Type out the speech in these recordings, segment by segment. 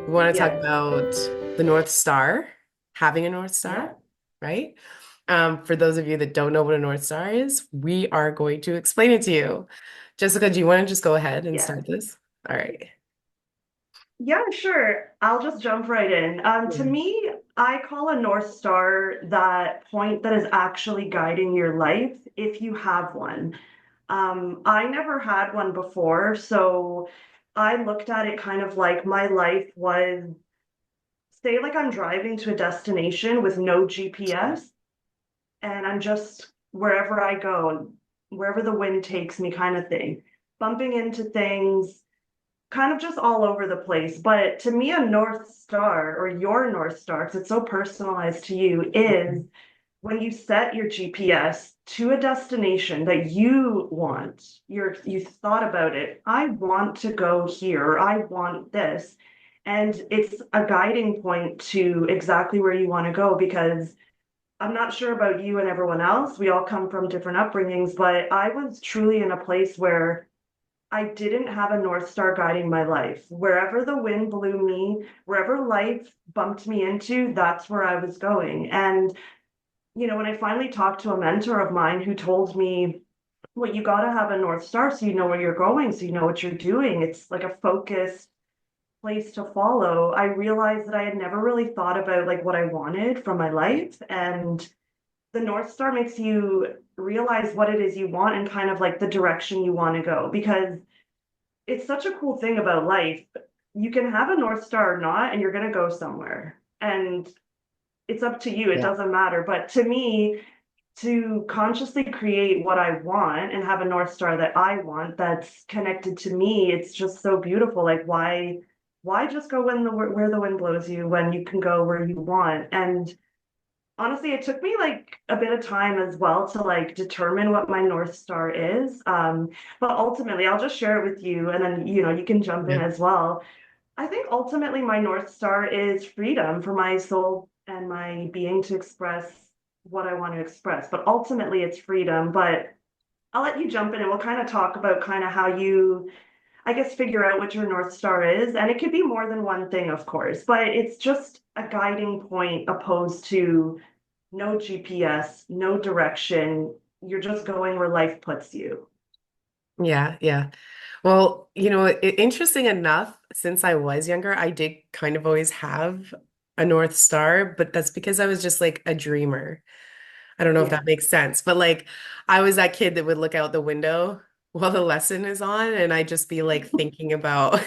We want to talk Yes. about the North Star, having a North Star, Yeah. right? For those of you that don't know what a North Star is, we are going to explain it to you. Jessica, do you want to just go ahead and Yeah. start this? All right. Yeah, sure. I'll just jump right in. To Yeah. me, I call a North Star that point that is actually guiding your life if you have one. I never had one before, so I looked at it kind of like my life was, say, like I'm driving to a destination with no GPS, and I'm just wherever I go, wherever the wind takes me, kind of thing, bumping into things kind of just all over the place. But to me, a North Star or your North Star, because it's so personalized to you, is when you set your GPS to a destination that you want, you thought about it. I want to go here. I want this. And it's a guiding point to exactly where you want to go because I'm not sure about you and everyone else. We all come from different upbringings, but I was truly in a place where I didn't have a North Star guiding my life. Wherever the wind blew me, wherever life bumped me into, that's where I was going. And, when I finally talked to a mentor of mine who told me, well, you got to have a North Star so you know where you're going, so you know what you're doing. It's like a focused place to follow. I realized that I had never really thought about like what I wanted from my life. And the North Star makes you realize what it is you want and kind of like the direction you want to go because it's such a cool thing about life. You can have a North Star or not, and you're going to go somewhere. And it's up to you. It Yeah. doesn't matter. But to me, to consciously create what I want and have a North Star that I want that's connected to me, it's just so beautiful. Like why just go when the where the wind blows you when you can go where you want? And honestly, it took me like a bit of time as well to like determine what my North Star is. But ultimately, I'll just share it with you and then, you can jump in Yeah. as well. I think ultimately my North Star is freedom for my soul and my being to express what I want to express. But ultimately, it's freedom. But I'll let you jump in and we'll kind of talk about kind of how you, I guess, figure out what your North Star is. And it could be more than one thing, of course, but it's just a guiding point opposed to no GPS, no direction. You're just going where life puts you. Yeah. Yeah. Well, interesting enough, since I was younger, I did kind of always have a North Star, but that's because I was just like a dreamer. I don't know if Yeah. that makes sense, but like I was that kid that would look out the window while the lesson is on, and I'd just be like thinking about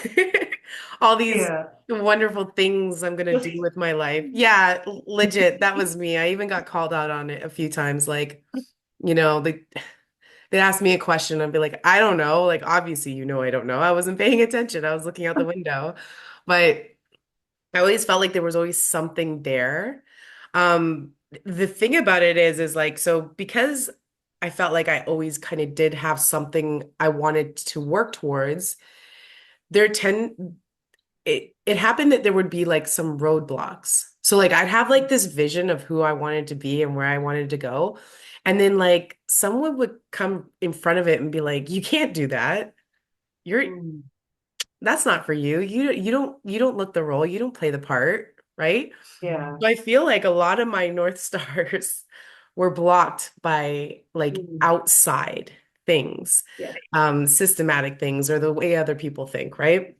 all these Yeah. wonderful things I'm gonna Just do with my life. Yeah, legit, that was me. I even got called out on it a few times. Like, they'd ask me a question, I'd be like, I don't know. Like, obviously, I don't know. I wasn't paying attention. I was looking out the window, but I always felt like there was always something there. Um, the thing about it is like, so because I felt like I always kind of did have something I wanted to work towards, there tend it happened that there would be like some roadblocks. So like I'd have like this vision of who I wanted to be and where I wanted to go. And then like someone would come in front of it and be like, you can't do that. You're mm, That's not for you. You don't look the role. You don't play the part, right? yeah. So I feel like a lot of my North Stars were blocked by like Mm, outside things, yeah. systematic things, or the way other people think, right?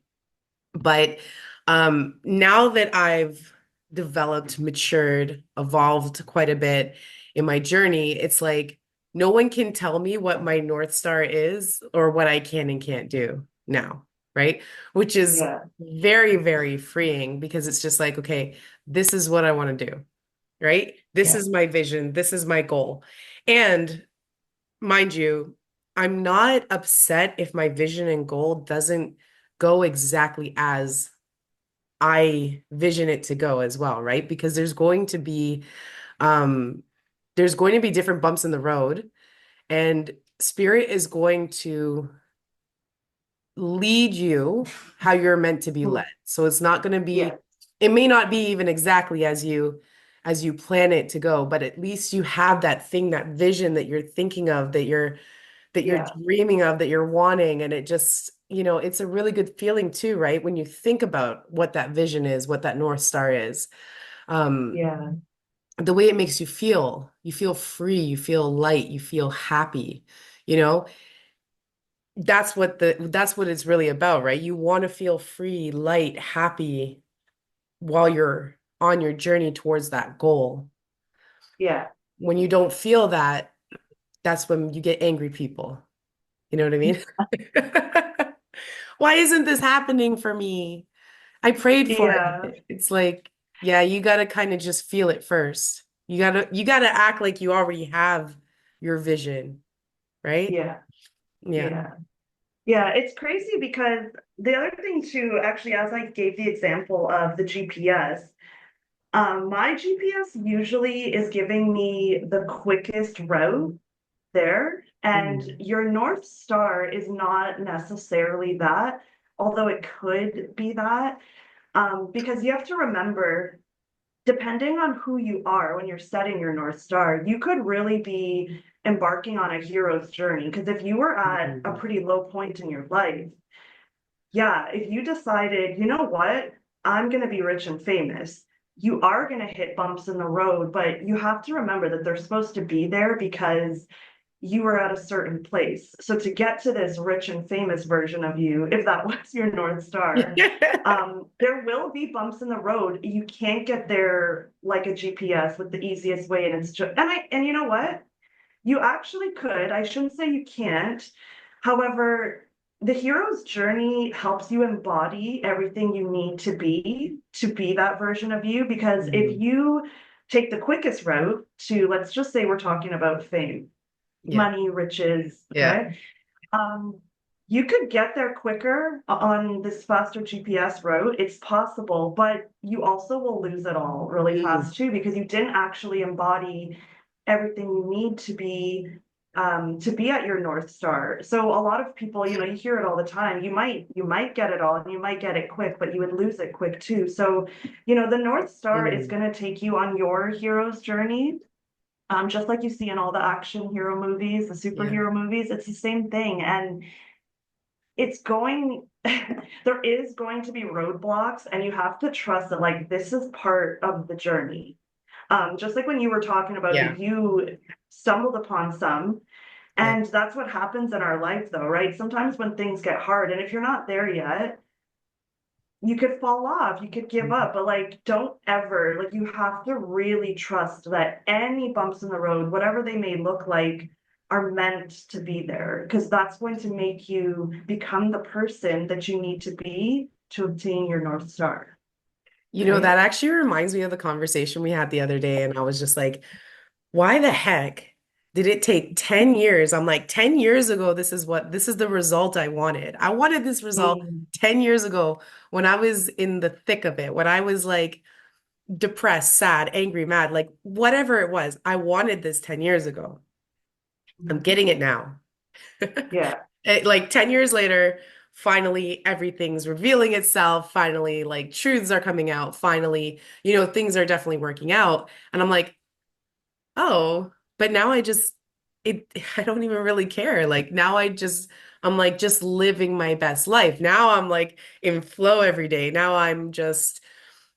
But now that I've developed, matured, evolved quite a bit in my journey, it's like no one can tell me what my North Star is or what I can and can't do now, right? Which is Yeah. very, very freeing because it's just like, okay, this is what I want to do, right? This Yeah. is my vision, this is my goal. And mind you, I'm not upset if my vision and goal doesn't go exactly as I vision it to go as well, right? Because um there's going to be different bumps in the road, and spirit is going to lead you how you're meant to be led. Mm, So it's not going to yeah. be, it may not be even exactly as you plan it to go, but at least you have that thing, that vision that you're thinking of, that you're Yeah. dreaming of, that you're wanting, and it just it's a really good feeling too, right? When you think about what that vision is, what that North Star is, um, Yeah, the way it makes you feel free, you feel light, you feel happy, you know? That's what it's really about, right? You want to feel free, light, happy while you're on your journey towards that goal. yeah, When you don't feel that, that's when you get angry people. You know what I mean? Why isn't this happening for me? I prayed for yeah, it. It's like, yeah, you got to kind of just feel it first. You got to act like you already have your vision, right? yeah, Yeah. yeah. Yeah, it's crazy because the other thing too, actually, as I gave the example of the GPS, my GPS usually is giving me the quickest route there, and Mhm. your North Star is not necessarily that, although it could be that, because you have to remember, depending on who you are when you're setting your North Star, you could really be embarking on a hero's journey. Because if you were at a Mhm. pretty low point in your life, yeah, if you decided, you know what, I'm going to be rich and famous, you are going to hit bumps in the road, but you have to remember that they're supposed to be there because you were at a certain place. So to get to this rich and famous version of you, if that was your North Star, there will be bumps in the road. You can't get there like a GPS with the easiest way, and it's just and you know what? You actually could. I shouldn't say you can't. However, the hero's journey helps you embody everything you need to be that version of you. Because if Mhm. you take the quickest route to, let's just say we're talking about fame, Yeah. money, riches, Yeah. okay? Um, you could get there quicker on this faster GPS route. It's possible, but you also will lose it all really Mm. fast too because you didn't actually embody everything you need to be at your North Star. So a lot of people, you hear it all the time. You might get it all and you might get it quick, but you would lose it quick too. So, the North Star is Mm. going to take you on your hero's journey, just like you see in all the action hero movies, the Yeah. superhero movies, it's the same thing. And it's going, there is going to be roadblocks, and you have to trust that, like, this is part of the journey. Just like when you were talking about Yeah. that you stumbled upon some, Yeah. and that's what happens in our life, though, right? Sometimes when things get hard, and if you're not there yet, you could fall off, you could give Mhm. up, but like don't ever, like you have to really trust that any bumps in the road, whatever they may look like, are meant to be there because that's going to make you become the person that you need to be to obtain your North Star, That right? actually reminds me of the conversation we had the other day, and I was just like, why the heck did it take 10 years? I'm like, 10 years ago, this is the result I wanted. I wanted this result Mm, 10 years ago when I was in the thick of it, when I was like depressed, sad, angry, mad, like whatever it was. I wanted this 10 years ago. I'm mm, getting it now. yeah, Like 10 years later, finally everything's revealing itself. Finally, like truths are coming out. Finally, things are definitely working out. And I'm like, oh, but now I don't even really care. Like now I'm like just living my best life. Now I'm like in flow every day. Now I'm just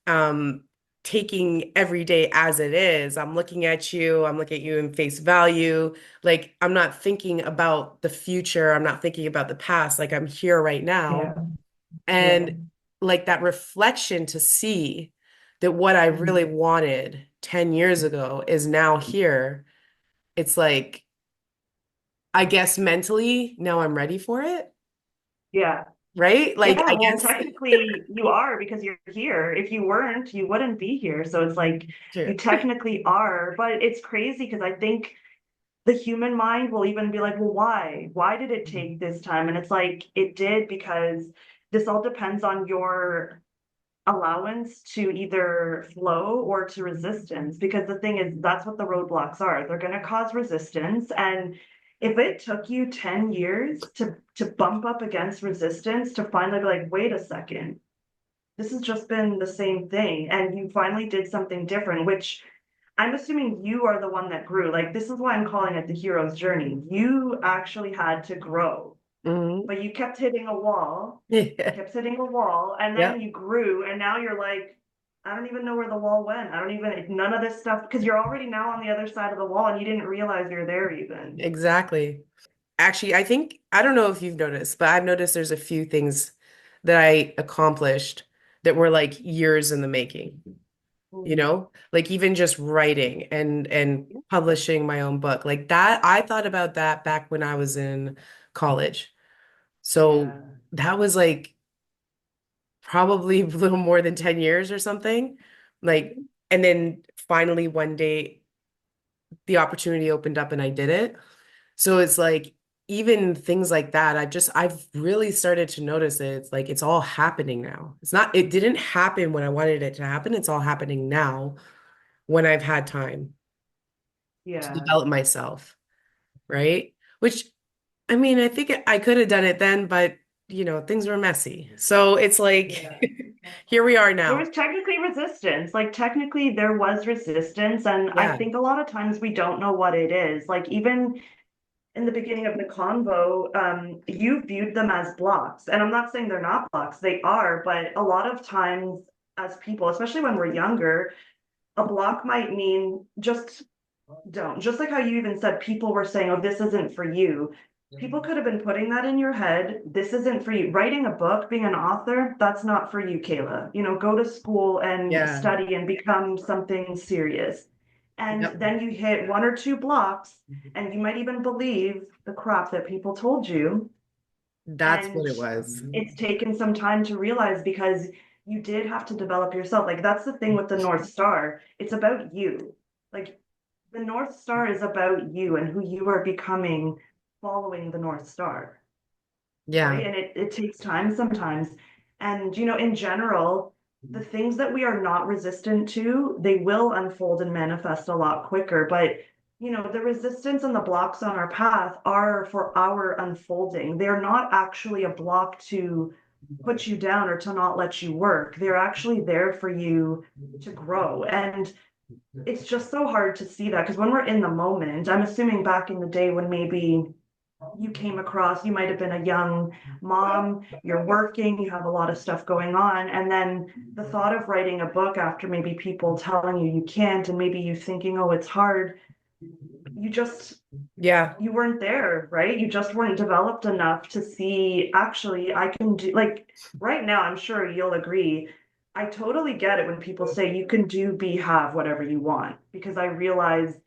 um taking every day as it is. I'm looking at you in face value. Like I'm not thinking about the future. I'm not thinking about the past. Like I'm here right now. yeah, yeah, And like that reflection to see that what I really mm, wanted 10 years ago is now here. It's like, I guess mentally, now I'm ready for it, yeah. right? Like, Yeah, I well, guess. technically you are because you're here. If you weren't, you wouldn't be here. So it's like True. you technically are, but it's crazy because I think the human mind will even be like, well, why? Why did it take this time? And it's like it did because this all depends on your allowance to either flow or to resistance. Because the thing is, that's what the roadblocks are. They're going to cause resistance. And if it took you 10 years to bump up against resistance to finally be like, wait a second, this has just been the same thing, and you finally did something different, which I'm assuming you are the one that grew. Like, this is why I'm calling it the hero's journey. You actually had to grow. Hmm. but you kept hitting a wall, Yeah. kept hitting a wall, and then Yep. you grew, and now you're like, I don't even know where the wall went. I don't even, none of this stuff, because you're already now on the other side of the wall and you didn't realize you're there even. Exactly. Actually, I think, I don't know if you've noticed, but I've noticed there's a few things that I accomplished that were like years in the making, you Mm. know? Like even just writing and publishing my own book. Like that, I thought about that back when I was in college. So Yeah. that was like probably a little more than 10 years or something. Like, and then finally one day the opportunity opened up and I did it. So it's like even things like that, I've really started to notice it. It's like it's all happening now. It didn't happen when I wanted it to happen. It's all happening now when I've had time to Yeah. develop myself, right? Which I mean, I think I could have done it then, but things were messy. So it's like Yeah. here we are There now. was technically resistance. Like, technically, there was resistance. And I Yeah. think a lot of times we don't know what it is. Like, even in the beginning of the convo, you viewed them as blocks. And I'm not saying they're not blocks, they are. But a lot of times, as people, especially when we're younger, a block might mean just don't. Just like how you even said people were saying, oh, this isn't for you. People could have been putting that in your head. This isn't for you. Writing a book, being an author, that's not for you, Kayla. Go to school and Yeah. study and become something serious. And Yep. then you hit one or two blocks, and you might even believe the crap that people told you. That's what And it was. it's taken some time to realize because you did have to develop yourself. Like, that's the thing with the North Star. It's about you. Like, the North Star is about you and who you are becoming following the North Star, Yeah. right? And it takes time sometimes. And, in general, the things that we are not resistant to, they will unfold and manifest a lot quicker. But, the resistance and the blocks on our path are for our unfolding. They're not actually a block to put you down or to not let you work. They're actually there for you to grow. And it's just so hard to see that because when we're in the moment, I'm assuming back in the day when maybe you came across, you might have been a young mom, you're working, you have a lot of stuff going on. And then the thought of writing a book after maybe people telling you you can't, and maybe you thinking, oh, it's hard, you just, Yeah. you weren't there, right? You just weren't developed enough to see, actually, I can do, like, right now, I'm sure you'll agree. I totally get it when people say you can do, be, have whatever you want, because I realize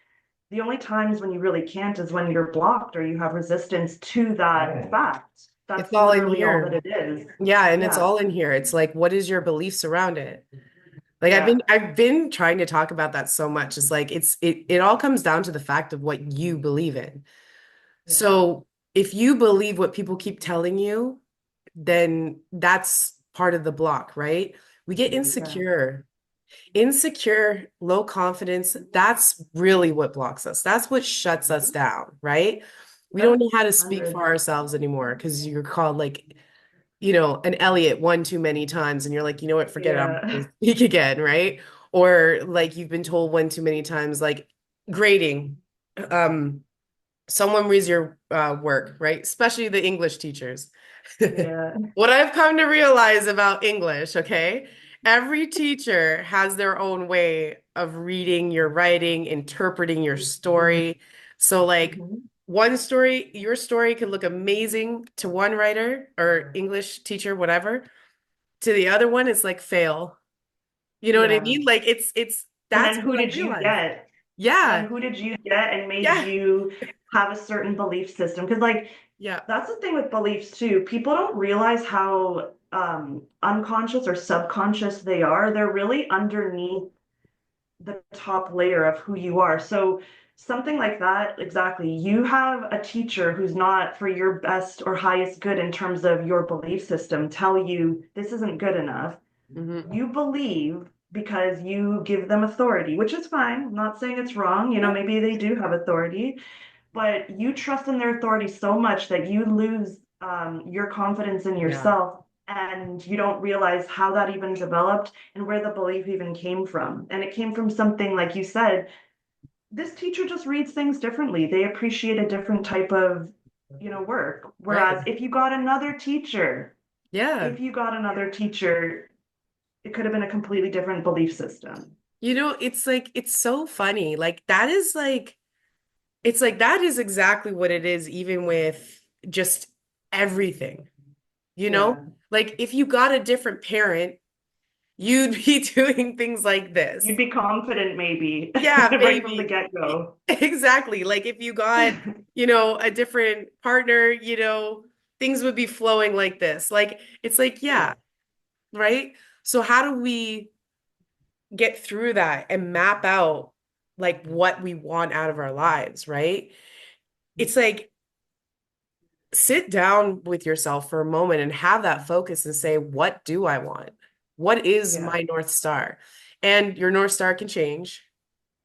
the only times when you really can't is when you're blocked or you have resistance to that fact. It's That's all in literally all that here. it is. Yeah, and it's Yeah, all in here. It's like, what is your beliefs around it? Like yeah, I've been trying to talk about that so much. It's like it all comes down to the fact of what you believe in. yeah, So if you believe what people keep telling you, then that's part of the block, right? We get yeah. insecure, low confidence. That's really what blocks us. That's what shuts us down, right? We don't Yep, know how to speak for 100. ourselves anymore because you're called like an Elliot one too many times, and you're like, you know what, forget it, I'm not Yeah, gonna speak again, right? Or like you've been told one too many times, like grading. Um, Someone reads your work, right? Especially the English teachers. yeah, What I've come to realize about English, okay? Every teacher has their own way of reading your writing, interpreting your story. So, like, mhm, your story could look amazing to one writer or English teacher, whatever. To the other one, it's like fail. You know what I yeah. mean? Like, it's And that's then who what I did you realized. get? And then Yeah, who did you get and made yeah, you have a certain belief system? Because, like, yeah. that's the thing with beliefs too. People don't realize how unconscious or subconscious they are. They're really underneath the top layer of who you are. So something like that, exactly. You have a teacher who's not for your best or highest good in terms of your belief system tell you this isn't good enough. Hmm. You believe because you give them authority, which is fine. I'm not saying it's wrong. Yeah, Maybe they do have authority, but you trust in their authority so much that you lose your confidence in yeah. yourself, and you don't realize how that even developed and where the belief even came from. And it came from something like you said, this teacher just reads things differently. They appreciate a different type of work. Whereas Right. if you got another teacher, Yeah. if you got another teacher, it could have been a completely different belief system. It's like it's so funny. Like that is like it's like that is exactly what it is, even with just everything, you know? Yeah. Like if you got a different parent, you'd be doing things like You'd this. be confident maybe Yeah, right from the maybe. get-go. Exactly. Like if you got, a different partner, things would be flowing like this. Like it's like, Yeah. yeah, right? So how do we get through that and map out like what we want out of our lives, right? It's like sit down with yourself for a moment and have that focus and say, what do I want? What is Yeah. my North Star? And your North Star can change.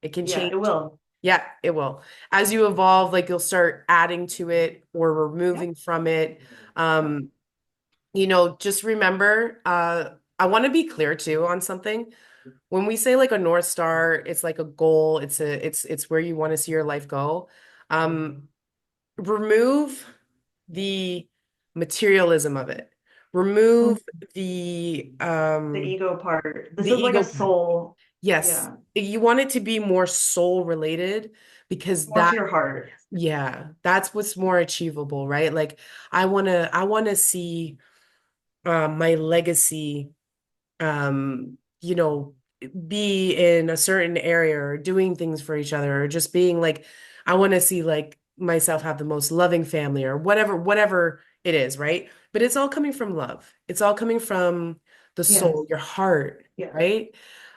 It can Yeah, change. it will. Yeah, it will. As you evolve, like you'll start adding to it or Yeah. removing from it. Um, just remember, I want to be clear too on something. When we say like a North Star, it's like a goal, it's where you want to see your life go. Um, remove the materialism of it. Mm. Remove The ego part. This the is like a ego part. soul. Yes. Yeah. You want it to be more soul related because More to your heart. yeah, that's what's more achievable, right? Like I want to see my legacy you know, be in a certain area or doing things for each other or just being like, I want to see like myself have the most loving family or whatever it is, right? But it's all coming from love. It's all coming from the soul, Yes. your heart, Yeah. right?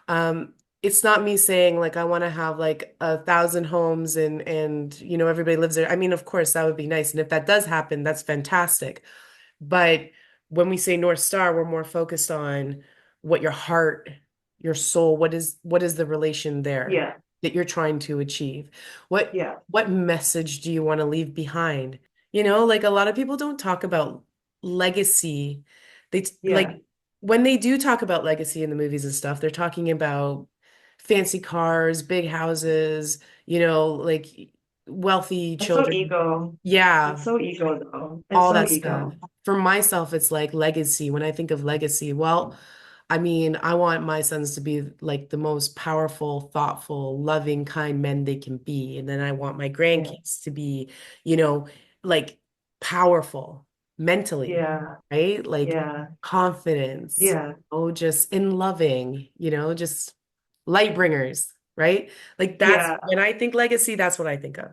Um, it's not me saying like I want to have like 1,000 homes and everybody lives there. I mean, of course, that would be nice. And if that does happen, that's fantastic. But when we say North Star, we're more focused on what your heart, your soul, what is the relation there Yeah. that you're trying to achieve? What Yeah. what message do you want to leave behind? Like a lot of people don't talk about legacy. Yeah. Like when they do talk about legacy in the movies and stuff, they're talking about fancy cars, big houses, like wealthy It's so children. ego. It's Yeah, so ego though. It's all so that stuff. ego. For myself, it's like legacy. When I think of legacy, well, I mean, I want my sons to be like the most powerful, thoughtful, loving, kind men they can be. And then I want my Yeah. grandkids to be, you know, like powerful mentally, Yeah. right? Like Yeah. confidence, Yeah. just in loving, just light bringers, right? Like that's Yeah. when I think legacy, that's what I think of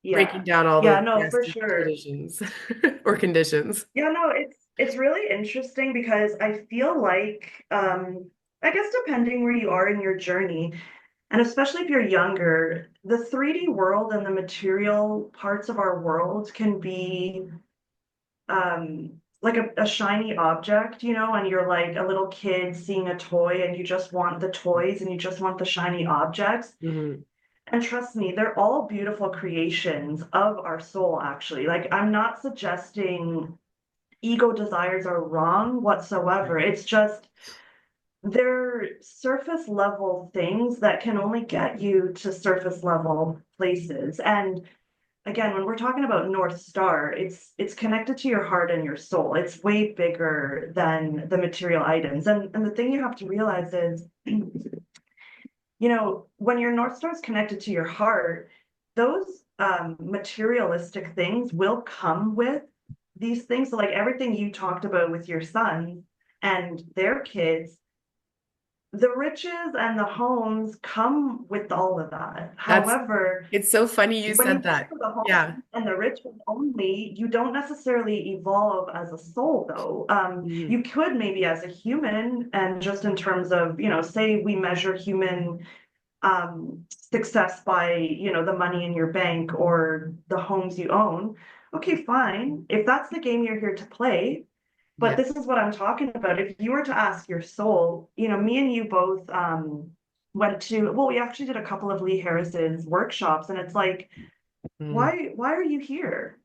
breaking Yeah. down all Yeah, those no, for nasty sure. traditions or conditions. Yeah, no, it's really interesting because I feel like I guess depending where you are in your journey, and especially if you're younger, the 3D world and the material parts of our world can be like a shiny object, and you're like a little kid seeing a toy and you just want the toys and you just want the shiny objects. Mhm. And trust me, they're all beautiful creations of our soul, actually. Like, I'm not suggesting ego desires are wrong whatsoever. It's just they're surface level things that can only get you to surface level places. And again, when we're talking about North Star, it's connected to your heart and your soul. It's way bigger than the material items. And the thing you have to realize is, when your North Star is connected to your heart, those materialistic things will come with these things. So, like everything you talked about with your sons and their kids, the riches and the homes come with all of that. That's However, it's so funny you when you said go that. for the Yeah. home and the riches only, you don't necessarily evolve as a soul, though. Mhm. You could maybe as a human, and just in terms of, say we measure human success by, the money in your bank or the homes you own. Okay, fine. If that's the game you're here to play, but Yeah. this is what I'm talking about. If you were to ask your soul, me and you both went to, well, we actually did a couple of Lee Harris's workshops, and it's like, Mm. why are you here?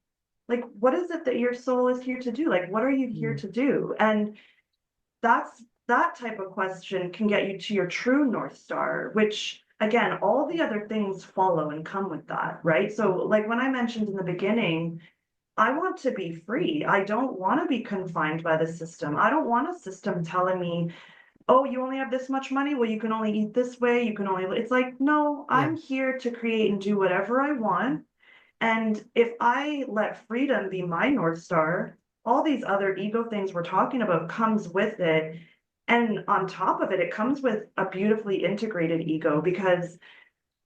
Like, what is it that your soul is here to do? Like, what are you here Mm. to do? And that type of question can get you to your true North Star, which again, all the other things follow and come with that, right? So, like when I mentioned in the beginning, I want to be free. I don't want to be confined by the system. I don't want a system telling me, oh, you only have this much money. Well, you can only eat this way. You can only, it's like, no, Yeah. I'm here to create and do whatever I want. And if I let freedom be my North Star, all these other ego things we're talking about comes with it. And on top of it, it comes with a beautifully integrated ego because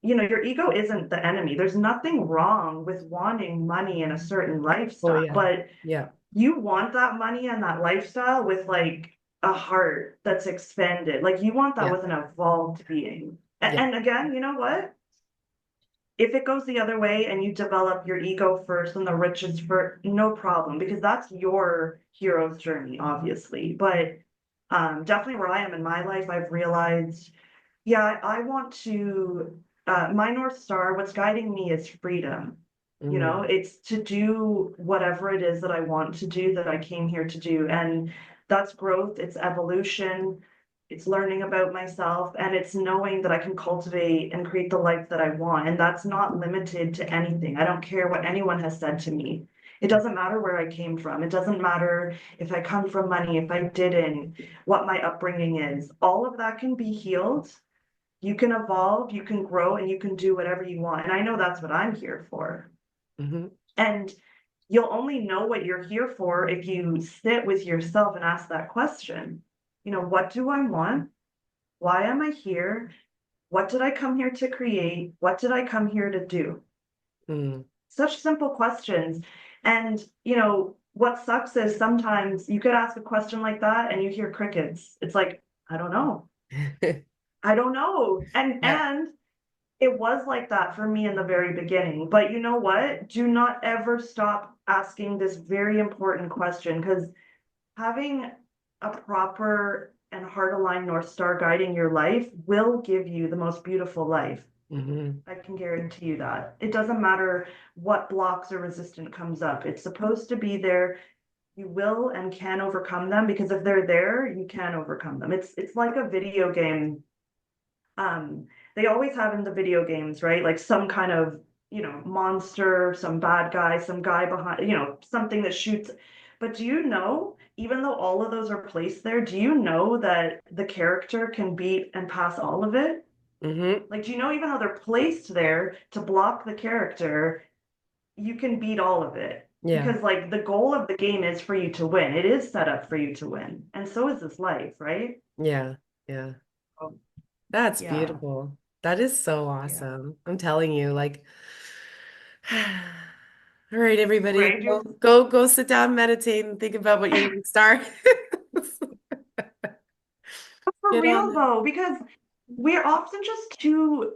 your ego isn't the enemy. There's nothing wrong with wanting money and a certain Oh lifestyle, yeah. but Yeah. you want that money and that lifestyle with like a heart that's expanded. Like you want that Yeah. with an evolved being. Yeah. And again, you know what? If it goes the other way and you develop your ego first and the riches for no problem, because that's your hero's journey, obviously. But definitely where I am in my life, I've realized, yeah, I want to, my North Star, what's guiding me is freedom. Mm. It's to do whatever it is that I want to do, that I came here to do. And that's growth, it's evolution, it's learning about myself, and it's knowing that I can cultivate and create the life that I want. And that's not limited to anything. I don't care what anyone has said to me. It doesn't matter where I came from. It doesn't matter if I come from money, if I didn't, what my upbringing is. All of that can be healed. You can evolve, you can grow, and you can do whatever you want. And I know that's what I'm here for. Hmm. And you'll only know what you're here for if you sit with yourself and ask that question. What do I want? Why am I here? What did I come here to create? What did I come here to do? Mm. Such simple questions. And, what sucks is sometimes you could ask a question like that and you hear crickets. It's like, I don't know. I don't know. And Yeah. it was like that for me in the very beginning. But you know what? Do not ever stop asking this very important question, because having a proper and heart aligned North Star guiding your life will give you the most beautiful life. Hmm. I can guarantee you that. It doesn't matter what blocks or resistance comes up. It's supposed to be there. You will and can overcome them, because if they're there, you can overcome them. It's like a video game. um they always have in the video games, right? Like some kind of, monster, some bad guy, some guy behind, something that shoots. But do you know, even though all of those are placed there, do you know that the character can beat and pass all of it? Hmm. Like, do you know, even though they're placed there to block the character, you can beat all of it, Yeah. because like the goal of the game is for you to win. It is set up for you to win, and so is this life, right? Yeah. Yeah. Oh, That's yeah, beautiful. That is so yeah. awesome. I'm telling you, like, all right, everybody, Right. go sit down, meditate, and think about what your North Star is. For Get on real it. though, because we're often just too,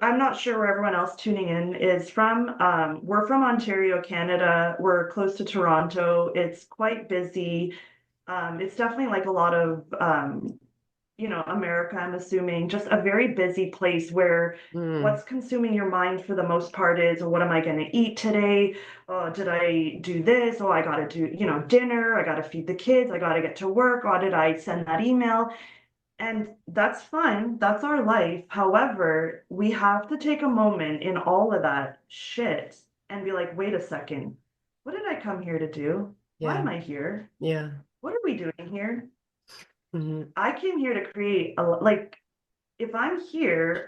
I'm not sure where everyone else tuning in is from. We're from Ontario, Canada. We're close to Toronto. It's quite busy. It's definitely like a lot of, America, I'm assuming, just a very busy place where Mm, what's consuming your mind for the most part is, oh, what am I going to eat today? Oh, did I do this? Oh, I got to do, dinner. I got to feed the kids. I got to get to work. Oh, did I send that email? And that's fine. That's our life. However, we have to take a moment in all of that shit and be like, wait a second. What did I come here to do? Why yeah. am I here? Yeah. What are we doing here? Hmm. I came here to create like, if I'm here,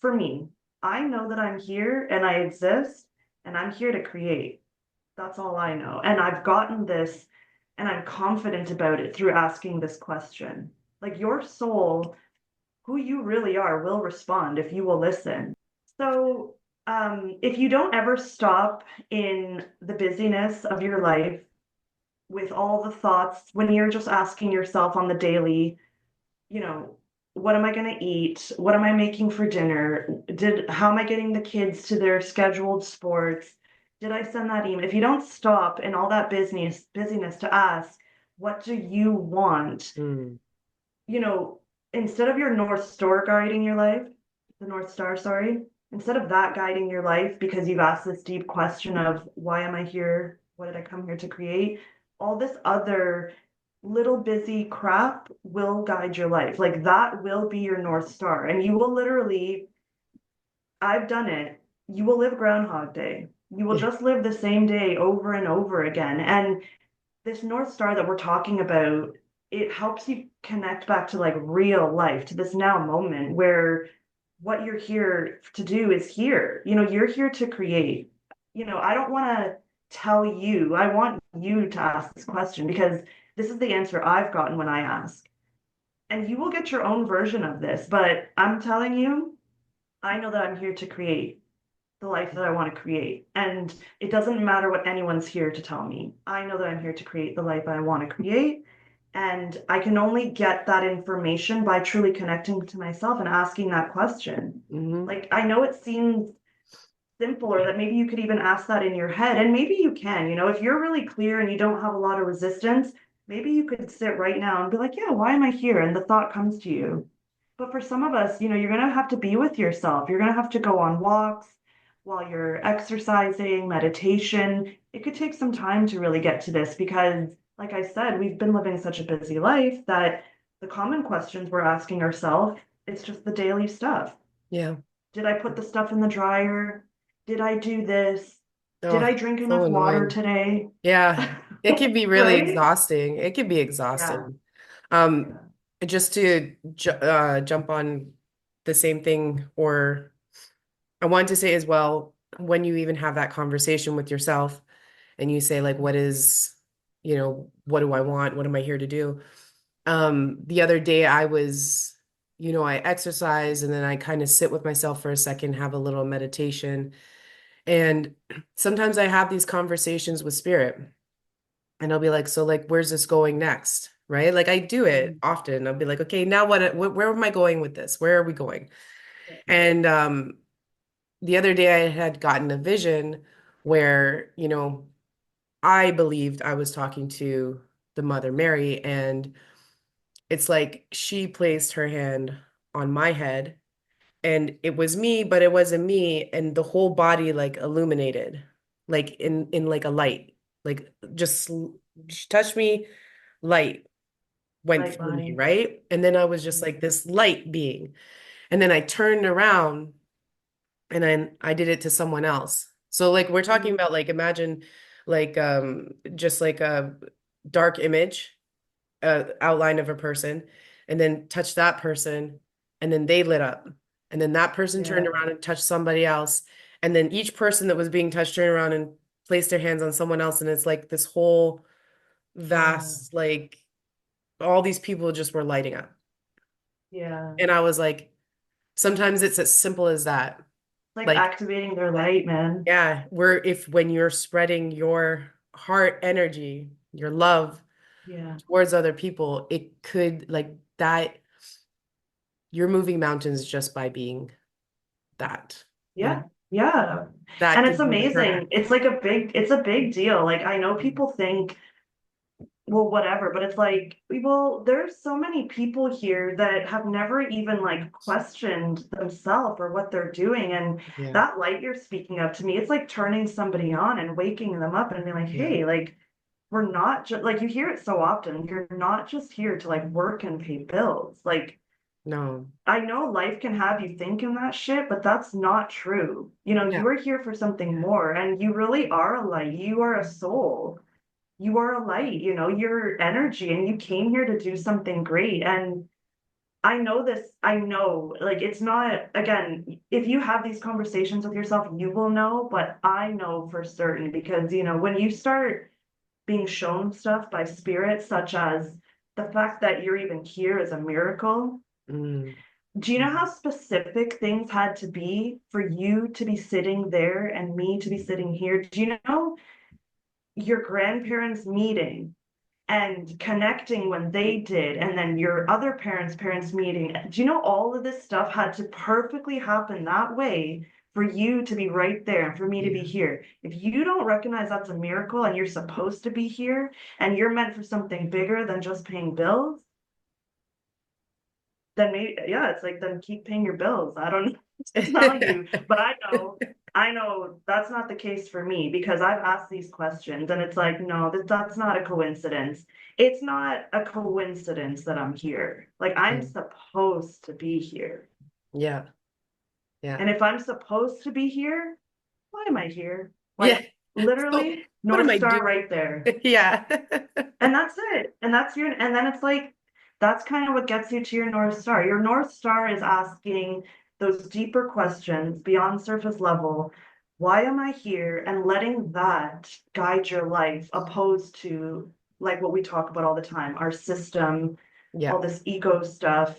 for me, I know that I'm here and I exist and I'm here to create. That's all I know. And I've gotten this and I'm confident about it through asking this question. Like your soul, who you really are, will respond if you will listen. So, if you don't ever stop in the busyness of your life with all the thoughts, when you're just asking yourself on the daily, you know, what am I going to eat? What am I making for dinner? How am I getting the kids to their scheduled sports? Did I send that email? If you don't stop in all that busyness to ask, what do you want? Mm, You know, instead of your North Star guiding your life, the North Star, sorry, instead of that guiding your life because you've asked this deep question of why am I here? What did I come here to create? All this other, little busy crap will guide your life. Like that will be your North Star. And you will literally, I've done it. You will live Groundhog Day. You will Yeah. just live the same day over and over again. And this North Star that we're talking about, it helps you connect back to like real life, to this now moment where what you're here to do is here. You're here to create. I don't want to tell you, I want you to ask this question because this is the answer I've gotten when I ask. And you will get your own version of this, but I'm telling you, I know that I'm here to create the life that I want to create. And it doesn't matter what anyone's here to tell me. I know that I'm here to create the life I want to create. And I can only get that information by truly connecting to myself and asking that question. Hmm. Like, I know it seems simple, or that maybe you could even ask that in your head, and maybe you can, if you're really clear and you don't have a lot of resistance, maybe you could sit right now and be like, yeah, why am I here? And the thought comes to you. But for some of us, you're going to have to be with yourself. You're going to have to go on walks while you're exercising, meditation. It could take some time to really get to this because, like I said, we've been living such a busy life that the common questions we're asking ourselves, it's just the daily stuff. Yeah. Did I put the stuff in the dryer? Did I do this? Did Oh, I drink so enough water annoying. today? Yeah. It can be really Right? exhausting. It can be Yeah. exhausting. Yeah. Um, just to ju jump on the same thing, or I wanted to say as well, when you even have that conversation with yourself and you say like, what do I want? What am I here to do? The other day I exercise and then I kind of sit with myself for a second, have a little meditation. And sometimes I have these conversations with spirit and I'll be like, so like, where's this going next? Right? Like I do it often. I'll be like, okay, now where am I going with this? Where are we going? And the other day I had gotten a vision where, I believed I was talking to the Mother Mary, and it's like she placed her hand on my head, and it was me, but it wasn't me, and the whole body like illuminated, like in like a light, like just she touched me, light went Light through me, line. right? And then I was just like this light being, and then I turned around and then I did it to someone else. So like we're talking Mm. about like imagine like just like a dark image, outline of a person, and then touch that person, and then they lit up. And then that person turned Yeah. around and touched somebody else. And then each person that was being touched turned around and placed their hands on someone else. And it's like this whole Yeah. vast, like all these people just were lighting up. Yeah. And I was like, sometimes it's as simple as that. It's like Like, activating their light, man. yeah, when you're spreading your heart energy, your love Yeah. towards other people, it could like that, you're moving mountains just by being that, Yeah. Yeah. that And it's could be the amazing. purpose. It's a big deal. Like I know people think, well, whatever, but it's like, well, there's so many people here that have never even like questioned themselves or what they're doing. And Yeah, that light you're speaking of, to me, it's like turning somebody on and waking them up and being like, yeah, hey, like, we're not just like, you hear it so often, you're not just here to like work and pay bills. Like, no, I know life can have you thinking that shit, but that's not true. yeah, You are here for something more, and you really are a light. You are a soul. You are a light, your energy, and you came here to do something great. And I know this, I know, like, it's not, again, if you have these conversations with yourself, you will know, but I know for certain because, when you start being shown stuff by spirits, such as the fact that you're even here is a miracle. mm, Do you know how specific things had to be for you to be sitting there and me to be sitting here? Do you know your grandparents meeting and connecting when they did, and then your other parents meeting? Do you know all of this stuff had to perfectly happen that way for you to be right there and for me to be yeah. here? If you don't recognize that's a miracle and you're supposed to be here and you're meant for something bigger than just paying bills, then maybe, yeah, it's like, then keep paying your bills. I don't know what to tell you, but I know. I know that's not the case for me because I've asked these questions and it's like, no, that's not a coincidence. It's not a coincidence that I'm here. Like, I'm Yeah. supposed to be here. Yeah. Yeah. And if I'm supposed to be here, why am I here? Yeah. Like, So literally, what am North I Star doing? right there. Yeah. And that's it. And that's your, and then it's like, that's kind of what gets you to your North Star. Your North Star is asking those deeper questions beyond surface level. Why am I here? And letting that guide your life, opposed to like what we talk about all the time, our system, Yeah. all this ego stuff,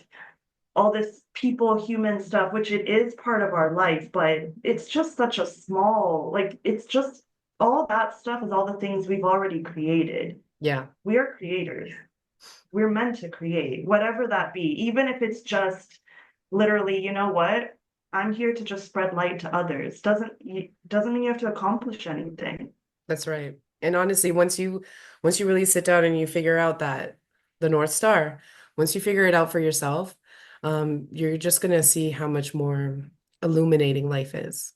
all this people, human stuff, which it is part of our life, but it's just such a small, like, it's just all that stuff is all the things we've already created. Yeah. We are creators. We're meant to create, whatever that be, even if it's just literally, you know what? I'm here to just spread light to others. Doesn't mean you have to accomplish anything. That's right. And honestly, once you really sit down and you figure out that the North Star, once you figure it out for yourself, you're just gonna see how much more illuminating life is,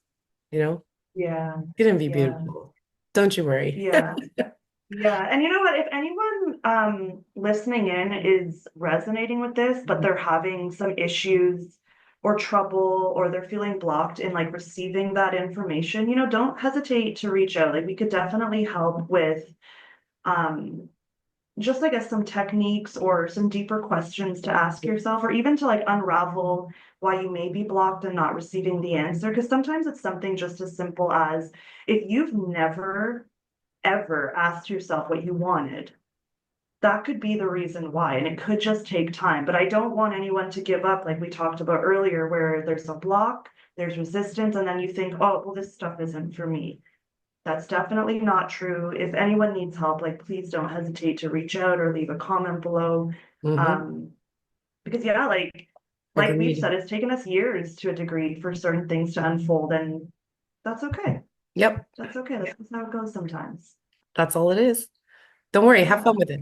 you know? Yeah, It's gonna be yeah, beautiful. Don't you worry. yeah. Yeah, and you know what? If anyone listening in is resonating with this, but they're having some issues or trouble, or they're feeling blocked in like receiving that information, don't hesitate to reach out. Like, we could definitely help with um just, I guess, some techniques or some deeper questions to ask yourself, or even to like unravel why you may be blocked and not receiving the answer. Because sometimes it's something just as simple as, if you've never ever asked yourself what you wanted, that could be the reason why. And it could just take time. But I don't want anyone to give up, like we talked about earlier, where there's a block, there's resistance, and then you think, oh, well, this stuff isn't for me. That's definitely not true. If anyone needs help, like, please don't hesitate to reach out or leave a comment below. Hmm. Um, because yeah, like we've Agreed. said, it's taken us years to a degree for certain things to unfold, and that's okay. Yep. That's okay. That's just how it goes sometimes. That's all it is. Don't worry, have fun Yeah.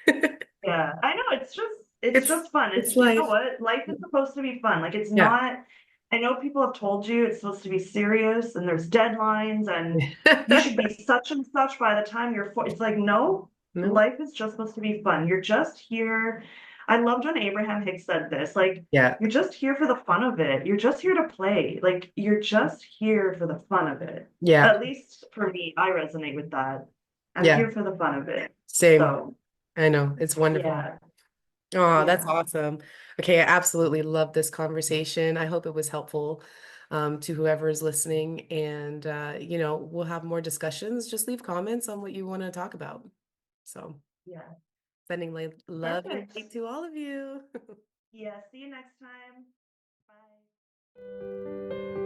with it. Yeah, I know, it's It's just fun. it's It's, you know life. what? Life is supposed to be fun. Like, it's Yeah. not, I know people have told you it's supposed to be serious and there's deadlines and you should be such and such by the time you're it's like, no, No? life is just supposed to be fun. You're just here. I loved when Abraham Hicks said this, like, Yeah. you're just here for the fun of it. You're just here to play. Like, you're just here for the fun of it. Yeah. At least for me, I resonate with that. I'm Yeah. here for the fun of it. Same. So, I know. It's wonderful. yeah. Oh, that's Yeah. awesome. Okay, I absolutely love this conversation. I hope it was helpful to whoever is listening. And we'll have more discussions. Just leave comments on what you want to talk about. So, Yeah. sending love and Perfect. light to all of you. Yeah. See you next time. Bye.